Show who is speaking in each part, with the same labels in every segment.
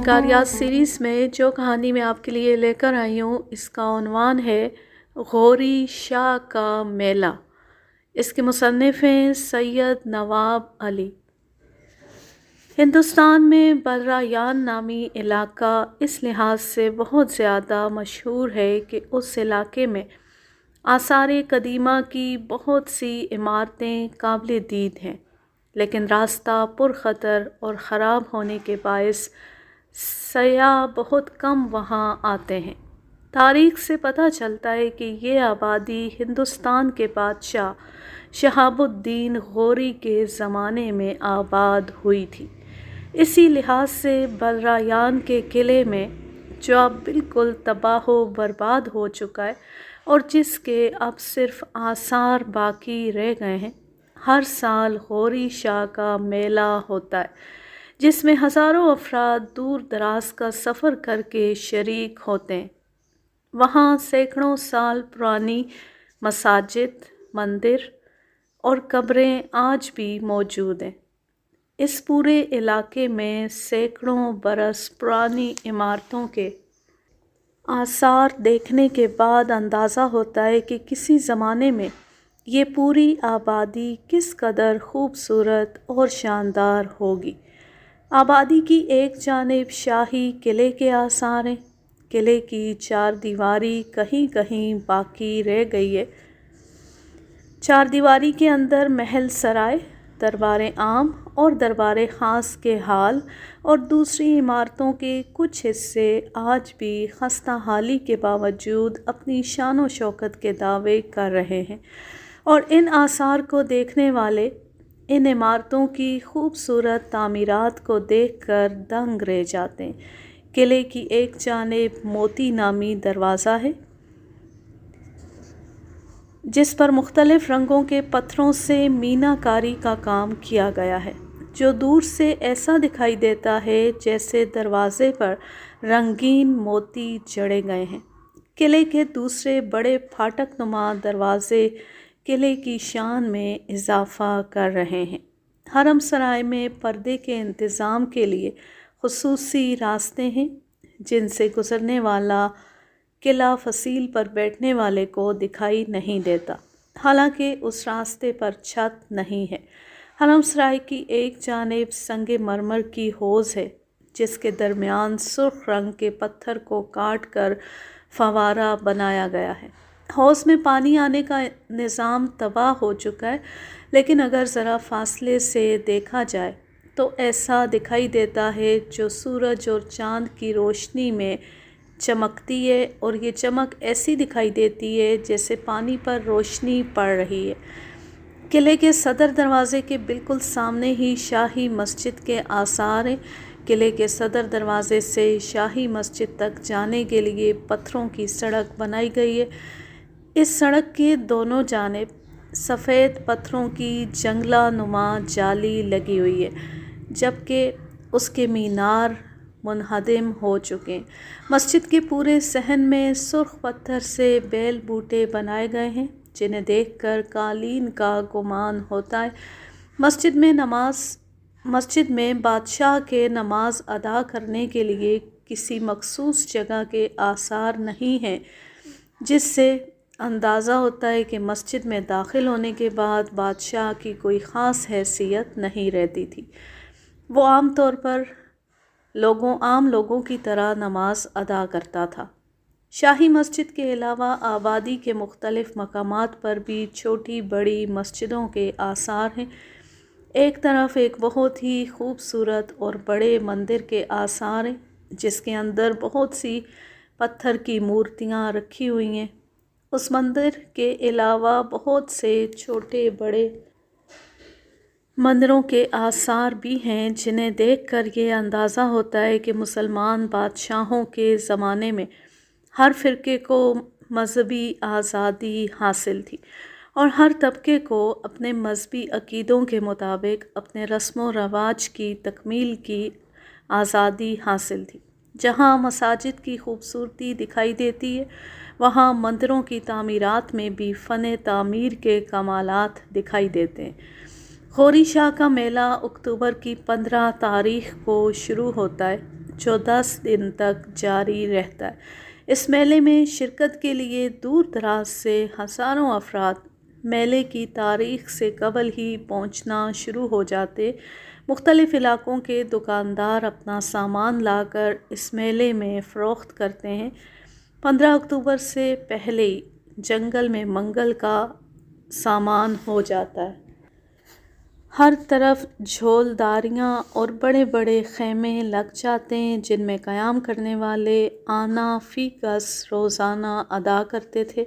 Speaker 1: شکاریات series میں جو کہانی میں آپ کے لیے لے کر آئی ہوں اس کا عنوان ہے غوری شاہ کا میلہ۔ اس کے مصنف ہیں سید نواب علی۔ ہندوستان میں بلرایان نامی علاقہ اس لحاظ سے بہت زیادہ مشہور ہے کہ اس علاقے میں آثار قدیمہ کی بہت سی عمارتیں قابل دید ہیں، لیکن راستہ پرخطر اور خراب ہونے کے باعث سیاح بہت کم وہاں آتے ہیں۔ تاریخ سے پتہ چلتا ہے کہ یہ آبادی ہندوستان کے بادشاہ شہاب الدین غوری کے زمانے میں آباد ہوئی تھی۔ اسی لحاظ سے بلرایان کے قلعے میں، جو اب بالکل تباہ و برباد ہو چکا ہے اور جس کے اب صرف آثار باقی رہ گئے ہیں، ہر سال غوری شاہ کا میلہ ہوتا ہے جس میں ہزاروں افراد دور دراز کا سفر کر کے شریک ہوتے ہیں۔ وہاں سینکڑوں سال پرانی مساجد، مندر اور قبریں آج بھی موجود ہیں۔ اس پورے علاقے میں سینکڑوں برس پرانی عمارتوں کے آثار دیکھنے کے بعد اندازہ ہوتا ہے کہ کسی زمانے میں یہ پوری آبادی کس قدر خوبصورت اور شاندار ہوگی۔ آبادی کی ایک جانب شاہی قلعے کے آثار ہیں۔ قلعے کی چار دیواری کہیں کہیں باقی رہ گئی ہے۔ چار دیواری کے اندر محل سرائے، دربار عام اور دربار خاص کے حال اور دوسری عمارتوں کے کچھ حصے آج بھی خستہ حالی کے باوجود اپنی شان و شوکت کے دعوے کر رہے ہیں، اور ان آثار کو دیکھنے والے ان عمارتوں کی خوبصورت تعمیرات کو دیکھ کر دنگ رہ جاتے ہیں۔ قلعے کی ایک جانب موتی نامی دروازہ ہے جس پر مختلف رنگوں کے پتھروں سے مینا کاری کا کام کیا گیا ہے، جو دور سے ایسا دکھائی دیتا ہے جیسے دروازے پر رنگین موتی جڑے گئے ہیں۔ قلعے کے دوسرے بڑے پھاٹک نما دروازے قلعے کی شان میں اضافہ کر رہے ہیں۔ حرم سرائے میں پردے کے انتظام کے لیے خصوصی راستے ہیں جن سے گزرنے والا قلعہ فصیل پر بیٹھنے والے کو دکھائی نہیں دیتا، حالانکہ اس راستے پر چھت نہیں ہے۔ حرم سرائے کی ایک جانب سنگ مرمر کی حوض ہے جس کے درمیان سرخ رنگ کے پتھر کو کاٹ کر فوارہ بنایا گیا ہے۔ حوض میں پانی آنے کا نظام تباہ ہو چکا ہے، لیکن اگر ذرا فاصلے سے دیکھا جائے تو ایسا دکھائی دیتا ہے جو سورج اور چاند کی روشنی میں چمکتی ہے، اور یہ چمک ایسی دکھائی دیتی ہے جیسے پانی پر روشنی پڑ رہی ہے۔ قلعے کے صدر دروازے کے بالکل سامنے ہی شاہی مسجد کے آثار ہیں۔ قلعے کے صدر دروازے سے شاہی مسجد تک جانے کے لیے پتھروں کی سڑک بنائی گئی ہے۔ اس سڑک کے دونوں جانب سفید پتھروں کی جنگلہ نما جالی لگی ہوئی ہے، جبکہ اس کے مینار منہدم ہو چکے ہیں۔ مسجد کے پورے صحن میں سرخ پتھر سے بیل بوٹے بنائے گئے ہیں جنہیں دیکھ کر قالین کا گمان ہوتا ہے۔ مسجد میں بادشاہ کے نماز ادا کرنے کے لیے کسی مخصوص جگہ کے آثار نہیں ہیں، جس سے اندازہ ہوتا ہے کہ مسجد میں داخل ہونے کے بعد بادشاہ کی کوئی خاص حیثیت نہیں رہتی تھی۔ وہ عام طور پر عام لوگوں کی طرح نماز ادا کرتا تھا۔ شاہی مسجد کے علاوہ آبادی کے مختلف مقامات پر بھی چھوٹی بڑی مسجدوں کے آثار ہیں۔ ایک طرف ایک بہت ہی خوبصورت اور بڑے مندر کے آثار ہیں جس کے اندر بہت سی پتھر کی مورتیاں رکھی ہوئی ہیں۔ اس مندر کے علاوہ بہت سے چھوٹے بڑے مندروں کے آثار بھی ہیں جنہیں دیکھ کر یہ اندازہ ہوتا ہے کہ مسلمان بادشاہوں کے زمانے میں ہر فرقے کو مذہبی آزادی حاصل تھی، اور ہر طبقے کو اپنے مذہبی عقیدوں کے مطابق اپنے رسم و رواج کی تکمیل کی آزادی حاصل تھی۔ جہاں مساجد کی خوبصورتی دکھائی دیتی ہے، وہاں مندروں کی تعمیرات میں بھی فن تعمیر کے کمالات دکھائی دیتے ہیں۔ غوری شاہ کا میلہ اکتوبر کی 15 تاریخ کو شروع ہوتا ہے، جو 10 دن تک جاری رہتا ہے۔ اس میلے میں شرکت کے لیے دور دراز سے ہزاروں افراد میلے کی تاریخ سے قبل ہی پہنچنا شروع ہو جاتے۔ مختلف علاقوں کے دکاندار اپنا سامان لا کر اس میلے میں فروخت کرتے ہیں۔ 15 اکتوبر سے پہلے ہی جنگل میں منگل کا سامان ہو جاتا ہے۔ ہر طرف جھولداریاں اور بڑے بڑے خیمے لگ جاتے ہیں جن میں قیام کرنے والے آنا فی کس روزانہ ادا کرتے تھے۔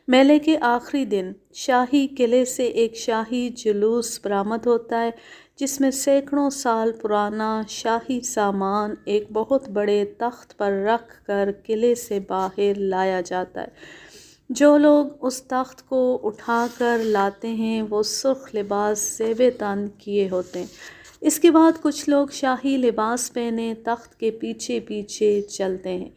Speaker 1: میلے کے آخری دن شاہی قلعے سے ایک شاہی جلوس برآمد ہوتا ہے جس میں سینکڑوں سال پرانا شاہی سامان ایک بہت بڑے تخت پر رکھ کر قلعے سے باہر لایا جاتا ہے۔ جو لوگ اس تخت کو اٹھا کر لاتے ہیں وہ سرخ لباس زیب تن کیے ہوتے ہیں۔ اس کے بعد کچھ لوگ شاہی لباس پہنے تخت کے پیچھے پیچھے چلتے ہیں۔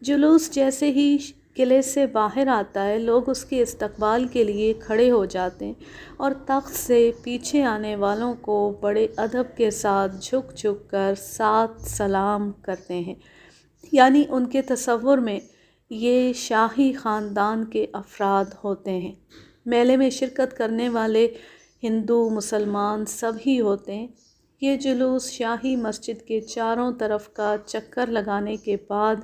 Speaker 1: جلوس جیسے ہی قلعے سے باہر آتا ہے لوگ اس کے استقبال کے لیے کھڑے ہو جاتے ہیں اور تخت سے پیچھے آنے والوں کو بڑے ادب کے ساتھ جھک جھک کر 7 سلام کرتے ہیں، یعنی ان کے تصور میں یہ شاہی خاندان کے افراد ہوتے ہیں۔ میلے میں شرکت کرنے والے ہندو مسلمان سب ہی ہوتے ہیں۔ یہ جلوس شاہی مسجد کے چاروں طرف کا چکر لگانے کے بعد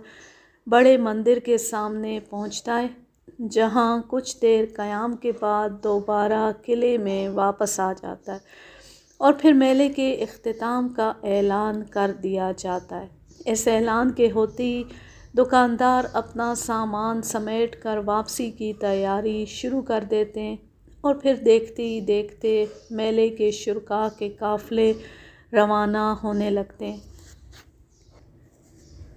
Speaker 1: بڑے مندر کے سامنے پہنچتا ہے، جہاں کچھ دیر قیام کے بعد دوبارہ قلعے میں واپس آ جاتا ہے اور پھر میلے کے اختتام کا اعلان کر دیا جاتا ہے۔ اس اعلان کے ہوتے ہی دکاندار اپنا سامان سمیٹ کر واپسی کی تیاری شروع کر دیتے ہیں اور پھر دیکھتے ہی دیکھتے میلے کے شرکاء کے قافلے روانہ ہونے لگتے ہیں۔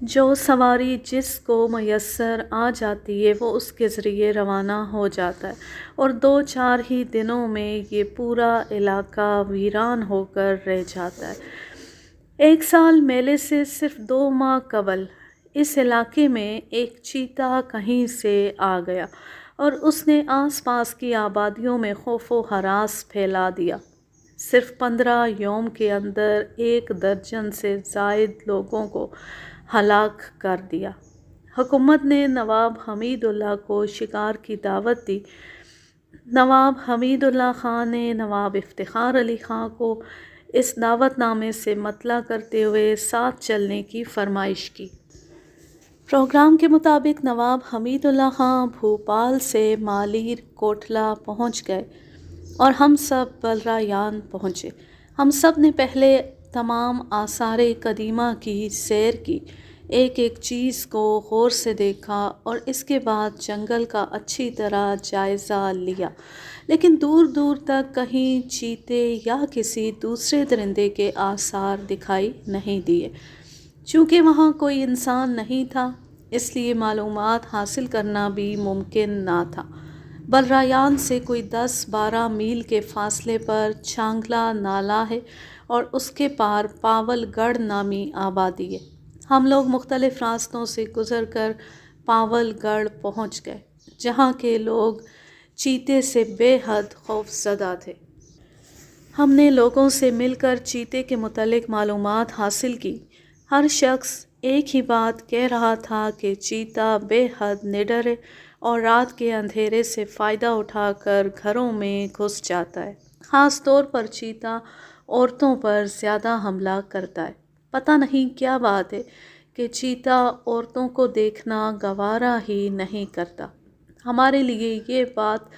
Speaker 1: جو سواری جس کو میسر آ جاتی ہے وہ اس کے ذریعے روانہ ہو جاتا ہے اور 2-4 ہی دنوں میں یہ پورا علاقہ ویران ہو کر رہ جاتا ہے۔ ایک سال میلے سے صرف 2 ماہ قبل اس علاقے میں ایک چیتا کہیں سے آ گیا اور اس نے آس پاس کی آبادیوں میں خوف و ہراس پھیلا دیا۔ صرف 15 یوم کے اندر 1 درجن سے زائد لوگوں کو ہلاک کر دیا۔ حکومت نے نواب حمید اللہ کو شکار کی دعوت دی۔ نواب حمید اللہ خان نے نواب افتخار علی خان کو اس دعوت نامے سے مطلع کرتے ہوئے ساتھ چلنے کی فرمائش کی۔ پروگرام کے مطابق نواب حمید اللہ خان بھوپال سے مالیر کوٹلہ پہنچ گئے اور ہم سب بلرایان پہنچے۔ ہم سب نے پہلے تمام آثار قدیمہ کی سیر کی، ایک ایک چیز کو غور سے دیکھا اور اس کے بعد جنگل کا اچھی طرح جائزہ لیا، لیکن دور دور تک کہیں چیتے یا کسی دوسرے درندے کے آثار دکھائی نہیں دیے۔ چونکہ وہاں کوئی انسان نہیں تھا اس لیے معلومات حاصل کرنا بھی ممکن نہ تھا۔ بلرایان سے کوئی 10-12 میل کے فاصلے پر چھانگلا نالہ ہے اور اس کے پار پاول گڑھ نامی آبادی ہے۔ ہم لوگ مختلف راستوں سے گزر کر پاول گڑھ پہنچ گئے جہاں کے لوگ چیتے سے بے حد خوف زدہ تھے۔ ہم نے لوگوں سے مل کر چیتے کے متعلق معلومات حاصل کی۔ ہر شخص ایک ہی بات کہہ رہا تھا کہ چیتا بے حد نڈر ہے اور رات کے اندھیرے سے فائدہ اٹھا کر گھروں میں گھس جاتا ہے۔ خاص طور پر چیتا عورتوں پر زیادہ حملہ کرتا ہے۔ پتہ نہیں کیا بات ہے کہ چیتا عورتوں کو دیکھنا گوارا ہی نہیں کرتا۔ ہمارے لیے یہ بات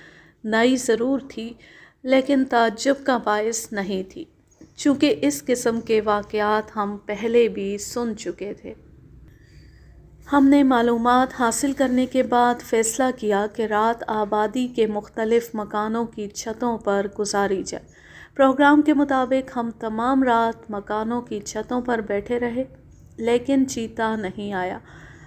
Speaker 1: نئی ضرور تھی لیکن تعجب کا باعث نہیں تھی، چونکہ اس قسم کے واقعات ہم پہلے بھی سن چکے تھے۔ ہم نے معلومات حاصل کرنے کے بعد فیصلہ کیا کہ رات آبادی کے مختلف مکانوں کی چھتوں پر گزاری جائے۔ پروگرام کے مطابق ہم تمام رات مکانوں کی چھتوں پر بیٹھے رہے لیکن چیتا نہیں آیا۔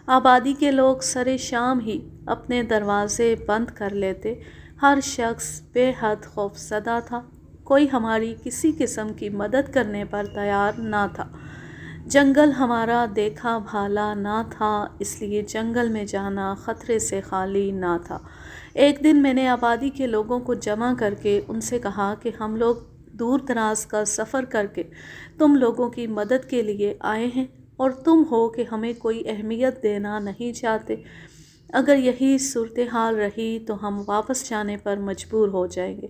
Speaker 1: آبادی کے لوگ سرِ شام ہی اپنے دروازے بند کر لیتے۔ ہر شخص بے حد خوف زدہ تھا، کوئی ہماری کسی قسم کی مدد کرنے پر تیار نہ تھا۔ جنگل ہمارا دیکھا بھالا نہ تھا اس لیے جنگل میں جانا خطرے سے خالی نہ تھا۔ ایک دن میں نے آبادی کے لوگوں کو جمع کر کے ان سے کہا کہ ہم لوگ دور دراز کا سفر کر کے تم لوگوں کی مدد کے لیے آئے ہیں اور تم ہو کہ ہمیں کوئی اہمیت دینا نہیں چاہتے۔ اگر یہی صورتحال رہی تو ہم واپس جانے پر مجبور ہو جائیں گے۔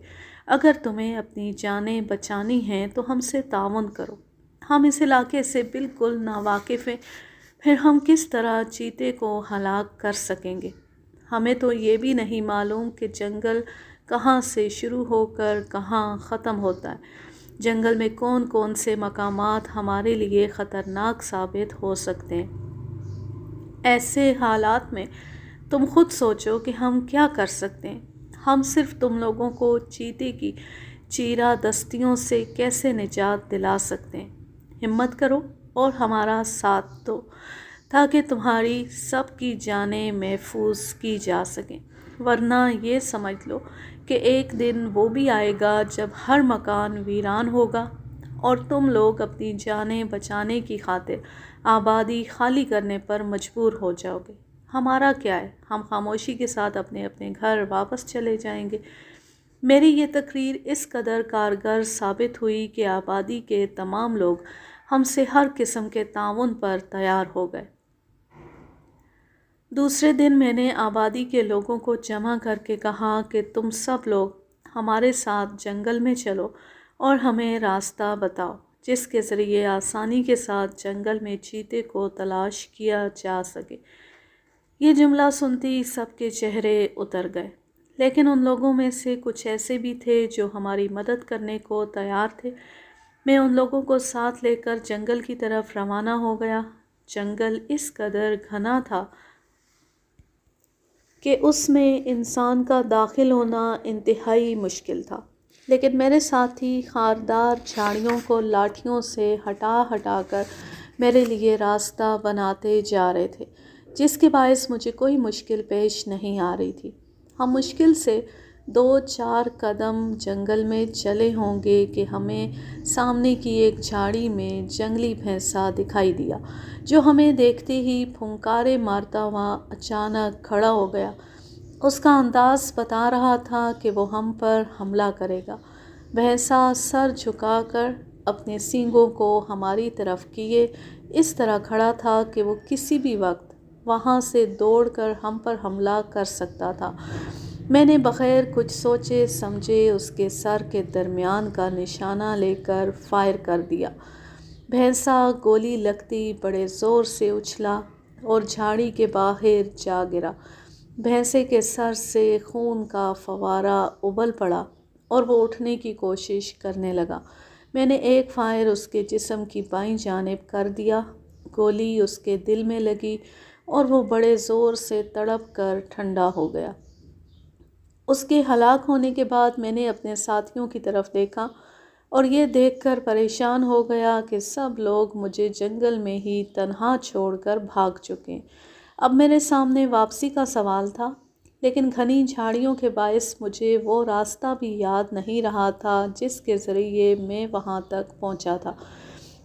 Speaker 1: اگر تمہیں اپنی جانیں بچانی ہیں تو ہم سے تعاون کرو۔ ہم اس علاقے سے بالکل ناواقف ہیں، پھر ہم کس طرح چیتے کو ہلاک کر سکیں گے؟ ہمیں تو یہ بھی نہیں معلوم کہ جنگل کہاں سے شروع ہو کر کہاں ختم ہوتا ہے۔ جنگل میں کون کون سے مقامات ہمارے لیے خطرناک ثابت ہو سکتے ہیں۔ ایسے حالات میں تم خود سوچو کہ ہم کیا کر سکتے ہیں۔ ہم صرف تم لوگوں کو چیتے کی چیرہ دستیوں سے کیسے نجات دلا سکتے ہیں۔ ہمت کرو اور ہمارا ساتھ دو تاکہ تمہاری سب کی جانیں محفوظ کی جا سکیں، ورنہ یہ سمجھ لو کہ ایک دن وہ بھی آئے گا جب ہر مکان ویران ہوگا اور تم لوگ اپنی جانیں بچانے کی خاطر آبادی خالی کرنے پر مجبور ہو جاؤ گے۔ ہمارا کیا ہے، ہم خاموشی کے ساتھ اپنے اپنے گھر واپس چلے جائیں گے۔ میری یہ تقریر اس قدر کارگر ثابت ہوئی کہ آبادی کے تمام لوگ ہم سے ہر قسم کے تعاون پر تیار ہو گئے۔ دوسرے دن میں نے آبادی کے لوگوں کو جمع کر کے کہا کہ تم سب لوگ ہمارے ساتھ جنگل میں چلو اور ہمیں راستہ بتاؤ جس کے ذریعے آسانی کے ساتھ جنگل میں چیتے کو تلاش کیا جا سکے۔ یہ جملہ سنتے ہی سب کے چہرے اتر گئے، لیکن ان لوگوں میں سے کچھ ایسے بھی تھے جو ہماری مدد کرنے کو تیار تھے۔ میں ان لوگوں کو ساتھ لے کر جنگل کی طرف روانہ ہو گیا۔ جنگل اس قدر گھنا تھا کہ اس میں انسان کا داخل ہونا انتہائی مشکل تھا، لیکن میرے ساتھی خاردار جھاڑیوں کو لاٹھیوں سے ہٹا ہٹا کر میرے لیے راستہ بناتے جا رہے تھے، جس کے باعث مجھے کوئی مشکل پیش نہیں آ رہی تھی۔ ہم مشکل سے 2-4 قدم جنگل میں چلے ہوں گے کہ ہمیں سامنے کی ایک جھاڑی میں جنگلی بھینسا دکھائی دیا، جو ہمیں دیکھتے ہی پھنکارے مارتا ہوا اچانک کھڑا ہو گیا۔ اس کا انداز بتا رہا تھا کہ وہ ہم پر حملہ کرے گا۔ بھینسا سر جھکا کر اپنے سینگوں کو ہماری طرف کیے اس طرح کھڑا تھا کہ وہ کسی بھی وقت وہاں سے دوڑ کر ہم پر حملہ کر سکتا تھا۔ میں نے بغیر کچھ سوچے سمجھے اس کے سر کے درمیان کا نشانہ لے کر فائر کر دیا۔ بھینسا گولی لگتی بڑے زور سے اچھلا اور جھاڑی کے باہر جا گرا۔ بھینسے کے سر سے خون کا فوارہ ابل پڑا اور وہ اٹھنے کی کوشش کرنے لگا۔ میں نے ایک فائر اس کے جسم کی بائیں جانب کر دیا۔ گولی اس کے دل میں لگی اور وہ بڑے زور سے تڑپ کر ٹھنڈا ہو گیا۔ اس کے ہلاک ہونے کے بعد میں نے اپنے ساتھیوں کی طرف دیکھا اور یہ دیکھ کر پریشان ہو گیا کہ سب لوگ مجھے جنگل میں ہی تنہا چھوڑ کر بھاگ چکے ہیں۔ اب میرے سامنے واپسی کا سوال تھا، لیکن گھنی جھاڑیوں کے باعث مجھے وہ راستہ بھی یاد نہیں رہا تھا جس کے ذریعے میں وہاں تک پہنچا تھا۔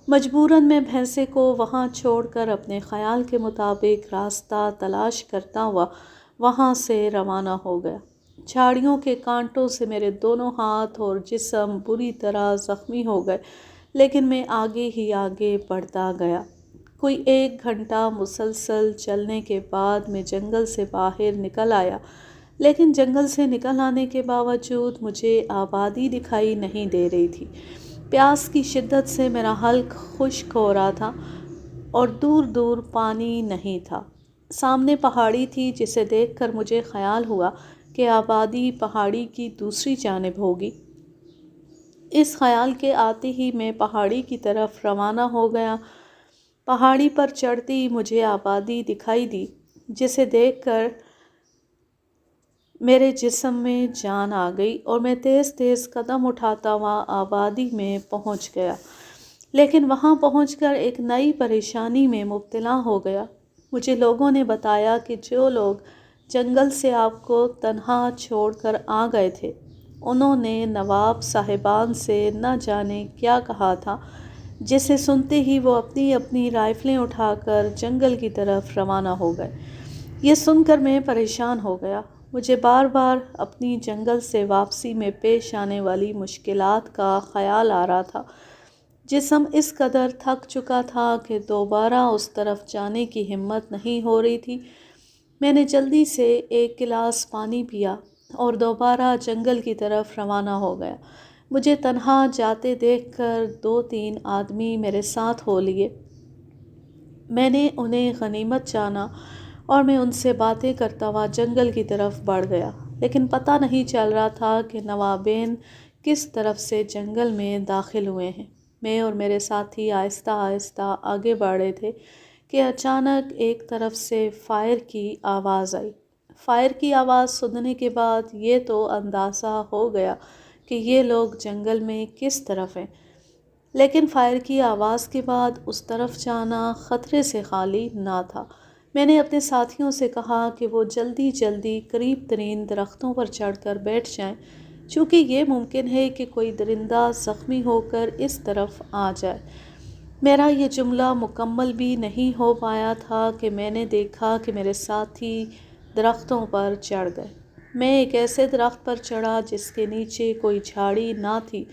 Speaker 1: مجبوراً میں بھینسے کو وہاں چھوڑ کر اپنے خیال کے مطابق راستہ تلاش کرتا ہوا وہاں سے روانہ ہو گیا۔ جھاڑیوں کے کانٹوں سے میرے دونوں ہاتھ اور جسم بری طرح زخمی ہو گئے، لیکن میں آگے ہی آگے بڑھتا گیا۔ کوئی 1 گھنٹہ مسلسل چلنے کے بعد میں جنگل سے باہر نکل آیا، لیکن جنگل سے نکل آنے کے باوجود مجھے آبادی دکھائی نہیں دے رہی تھی۔ پیاس کی شدت سے میرا حلق خشک ہو رہا تھا اور دور دور پانی نہیں تھا۔ سامنے پہاڑی تھی جسے دیکھ کر مجھے خیال ہوا کہ آبادی پہاڑی کی دوسری جانب ہوگی۔ اس خیال کے آتے ہی میں پہاڑی کی طرف روانہ ہو گیا۔ پہاڑی پر چڑھتی ہی مجھے آبادی دکھائی دی، جسے دیکھ کر میرے جسم میں جان آ گئی اور میں تیز تیز قدم اٹھاتا ہوا آبادی میں پہنچ گیا، لیکن وہاں پہنچ کر ایک نئی پریشانی میں مبتلا ہو گیا۔ مجھے لوگوں نے بتایا کہ جو لوگ جنگل سے آپ کو تنہا چھوڑ کر آ گئے تھے، انہوں نے نواب صاحبان سے نہ جانے کیا کہا تھا، جسے سنتے ہی وہ اپنی اپنی رائفلیں اٹھا کر جنگل کی طرف روانہ ہو گئے۔ یہ سن کر میں پریشان ہو گیا۔ مجھے بار بار اپنی جنگل سے واپسی میں پیش آنے والی مشکلات کا خیال آ رہا تھا۔ جسم اس قدر تھک چکا تھا کہ دوبارہ اس طرف جانے کی ہمت نہیں ہو رہی تھی۔ میں نے جلدی سے ایک گلاس پانی پیا اور دوبارہ جنگل کی طرف روانہ ہو گیا۔ مجھے تنہا جاتے دیکھ کر 2-3 آدمی میرے ساتھ ہو لیے۔ میں نے انہیں غنیمت جانا اور میں ان سے باتیں کرتا ہوا جنگل کی طرف بڑھ گیا، لیکن پتہ نہیں چل رہا تھا کہ نوابین کس طرف سے جنگل میں داخل ہوئے ہیں۔ میں اور میرے ساتھی آہستہ آہستہ آگے بڑھ رہے تھے کہ اچانک ایک طرف سے فائر کی آواز آئی۔ فائر کی آواز سننے کے بعد یہ تو اندازہ ہو گیا کہ یہ لوگ جنگل میں کس طرف ہیں، لیکن فائر کی آواز کے بعد اس طرف جانا خطرے سے خالی نہ تھا۔ میں نے اپنے ساتھیوں سے کہا کہ وہ جلدی جلدی قریب ترین درختوں پر چڑھ کر بیٹھ جائیں، چونکہ یہ ممکن ہے کہ کوئی درندہ زخمی ہو کر اس طرف آ جائے۔ میرا یہ جملہ مکمل بھی نہیں ہو پایا تھا کہ میں نے دیکھا کہ میرے ساتھی درختوں پر چڑھ گئے۔ میں ایک ایسے درخت پر چڑھا جس کے نیچے کوئی جھاڑی نہ تھی۔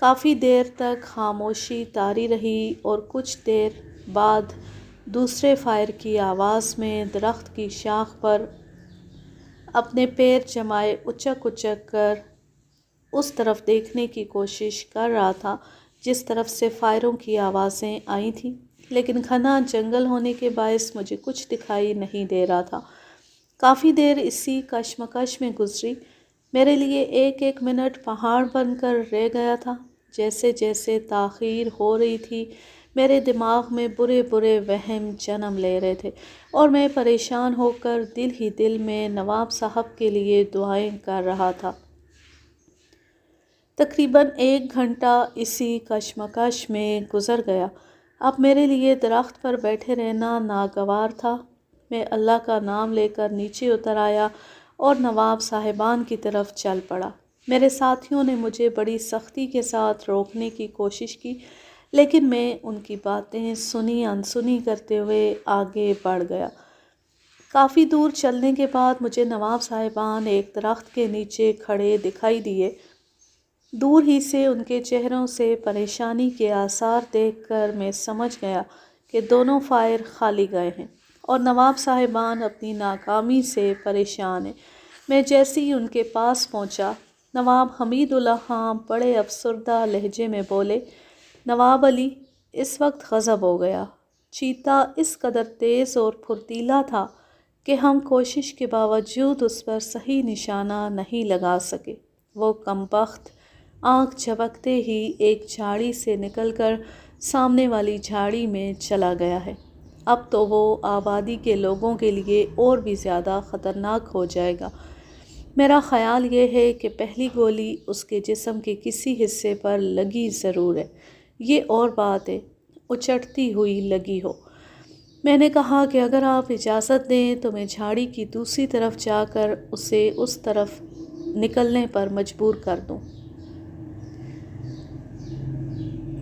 Speaker 1: کافی دیر تک خاموشی طاری رہی اور کچھ دیر بعد دوسرے فائر کی آواز میں درخت کی شاخ پر اپنے پیر جمائے اچک اچک کر اس طرف دیکھنے کی کوشش کر رہا تھا جس طرف سے فائروں کی آوازیں آئی تھیں، لیکن گھنا جنگل ہونے کے باعث مجھے کچھ دکھائی نہیں دے رہا تھا۔ کافی دیر اسی کشمکش میں گزری۔ میرے لیے ایک ایک منٹ پہاڑ بن کر رہ گیا تھا۔ جیسے جیسے تاخیر ہو رہی تھی میرے دماغ میں برے برے وہم جنم لے رہے تھے اور میں پریشان ہو کر دل ہی دل میں نواب صاحب کے لیے دعائیں کر رہا تھا۔ تقریباً 1 گھنٹہ اسی کشمکش میں گزر گیا۔ اب میرے لیے درخت پر بیٹھے رہنا ناگوار تھا۔ میں اللہ کا نام لے کر نیچے اتر آیا اور نواب صاحبان کی طرف چل پڑا۔ میرے ساتھیوں نے مجھے بڑی سختی کے ساتھ روکنے کی کوشش کی، لیکن میں ان کی باتیں سنی انسنی کرتے ہوئے آگے بڑھ گیا۔ کافی دور چلنے کے بعد مجھے نواب صاحبان ایک درخت کے نیچے کھڑے دکھائی دیے۔ دور ہی سے ان کے چہروں سے پریشانی کے آثار دیکھ کر میں سمجھ گیا کہ دونوں فائر خالی گئے ہیں اور نواب صاحبان اپنی ناکامی سے پریشان ہیں۔ میں جیسے ہی ان کے پاس پہنچا، نواب حمید اللہ خان بڑے افسردہ لہجے میں بولے، نواب علی، اس وقت غضب ہو گیا۔ چیتا اس قدر تیز اور پھرتیلا تھا کہ ہم کوشش کے باوجود اس پر صحیح نشانہ نہیں لگا سکے۔ وہ کمبخت آنکھ جھپکتے ہی ایک جھاڑی سے نکل کر سامنے والی جھاڑی میں چلا گیا ہے۔ اب تو وہ آبادی کے لوگوں کے لیے اور بھی زیادہ خطرناک ہو جائے گا۔ میرا خیال یہ ہے کہ پہلی گولی اس کے جسم کے کسی حصے پر لگی ضرور ہے، یہ اور بات ہے اچٹتی ہوئی لگی ہو۔ میں نے کہا کہ اگر آپ اجازت دیں تو میں جھاڑی کی دوسری طرف جا کر اسے اس طرف نکلنے پر مجبور کر دوں۔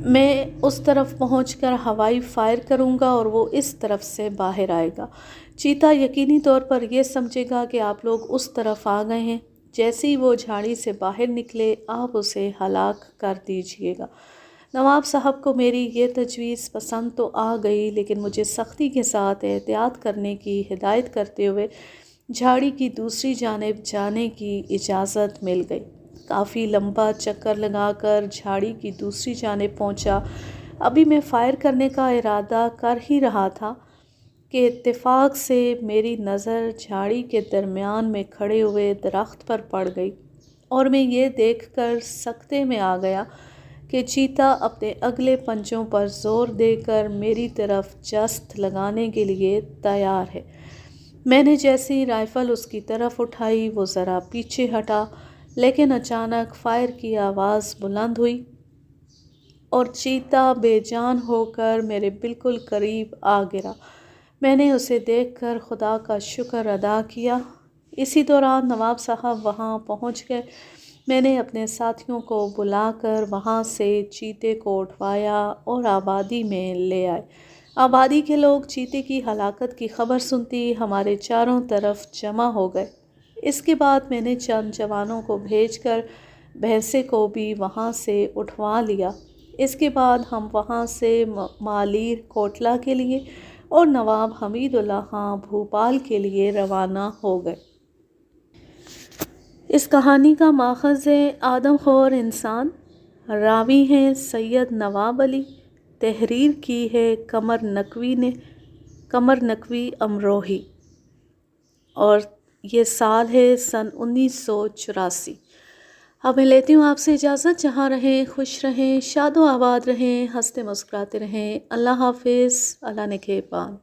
Speaker 1: میں اس طرف پہنچ کر ہوائی فائر کروں گا اور وہ اس طرف سے باہر آئے گا۔ چیتا یقینی طور پر یہ سمجھے گا کہ آپ لوگ اس طرف آ گئے ہیں۔ جیسے ہی وہ جھاڑی سے باہر نکلے آپ اسے ہلاک کر دیجیے گا۔ نواب صاحب کو میری یہ تجویز پسند تو آ گئی، لیکن مجھے سختی کے ساتھ احتیاط کرنے کی ہدایت کرتے ہوئے جھاڑی کی دوسری جانب جانے کی اجازت مل گئی۔ کافی لمبا چکر لگا کر جھاڑی کی دوسری جانب پہنچا۔ ابھی میں فائر کرنے کا ارادہ کر ہی رہا تھا کہ اتفاق سے میری نظر جھاڑی کے درمیان میں کھڑے ہوئے درخت پر پڑ گئی اور میں یہ دیکھ کر سکتے میں آ گیا کہ چیتا اپنے اگلے پنجوں پر زور دے کر میری طرف جست لگانے کے لیے تیار ہے۔ میں نے جیسی رائفل اس کی طرف اٹھائی وہ ذرا پیچھے ہٹا، لیکن اچانک فائر کی آواز بلند ہوئی اور چیتا بے جان ہو کر میرے بالکل قریب آ گرا۔ میں نے اسے دیکھ کر خدا کا شکر ادا کیا۔ اسی دوران نواب صاحب وہاں پہنچ گئے۔ میں نے اپنے ساتھیوں کو بلا کر وہاں سے چیتے کو اٹھوایا اور آبادی میں لے آئے۔ آبادی کے لوگ چیتے کی ہلاکت کی خبر سنتی ہمارے چاروں طرف جمع ہو گئے۔ اس کے بعد میں نے چند جوانوں کو بھیج کر بھینسے کو بھی وہاں سے اٹھوا لیا۔ اس کے بعد ہم وہاں سے مالیر کوٹلہ کے لیے اور نواب حمید اللہ خان بھوپال کے لیے روانہ ہو گئے۔ اس کہانی کا ماخذ ہے آدم خور انسان، راوی ہیں سید نواب علی، تحریر کی ہے قمر نقوی امروہی، اور یہ سال ہے سن 1984۔ اب میں لیتی ہوں آپ سے اجازت، جہاں رہیں خوش رہیں، شاد و آباد رہیں، ہنستے مسکراتے رہیں۔ اللہ حافظ، اللہ نگہبان۔